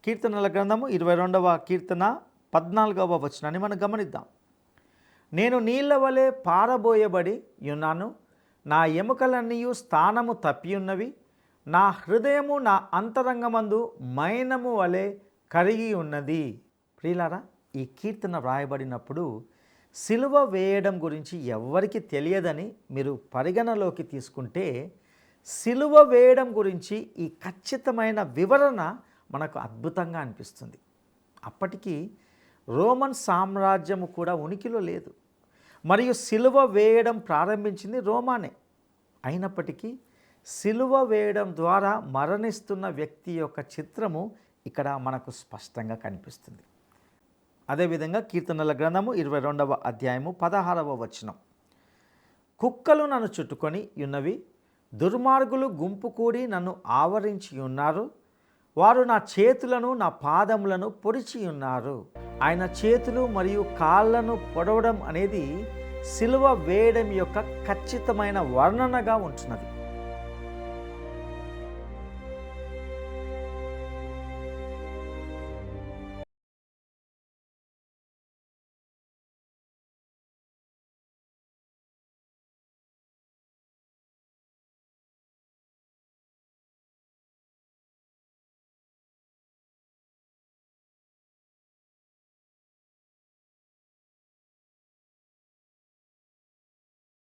కీర్తనల గ్రంథము 22వ కీర్తన 14వ వచనాన్ని మనం గమనిద్దాం. నేను నీళ్ల వలె పారబోయబడి ఉన్నాను, నా ఎముకలన్నీ స్థానము తప్పియున్నవి, నా హృదయము నా అంతరంగమందు మైనము వలె కరిగి ఉన్నది. ప్రియులారా, ఈ కీర్తన వ్రాయబడినప్పుడు సిలువ వేయడం గురించి ఎవ్వరికి తెలియదని మీరు పరిగణలోకి తీసుకుంటే, సిలువ వేయడం గురించి ఈ ఖచ్చితమైన వివరణ మనకు అద్భుతంగా అనిపిస్తుంది. అప్పటికి రోమన్ సామ్రాజ్యము కూడా ఉనికిలో లేదు, మరియు సిలువ వేయడం ప్రారంభించింది రోమానే. అయినప్పటికీ సిలువ వేయడం ద్వారా మరణిస్తున్న వ్యక్తి యొక్క చిత్రము ఇక్కడ మనకు స్పష్టంగా కనిపిస్తుంది. అదేవిధంగా కీర్తనల గ్రంథము 22వ అధ్యాయము 16వ వచనం, కుక్కలు నన్ను చుట్టుకొని ఉన్నవి, దుర్మార్గులు గుంపు కూడి నన్ను ఆవరించి ఉన్నారు, వారు నా చేతులను నా పాదములను పొడిచి ఉన్నారు. ఆయన చేతులు మరియు కాళ్ళను పొడవడం అనేది సిలువ వేయడం యొక్క ఖచ్చితమైన వర్ణనగా ఉంటున్నది.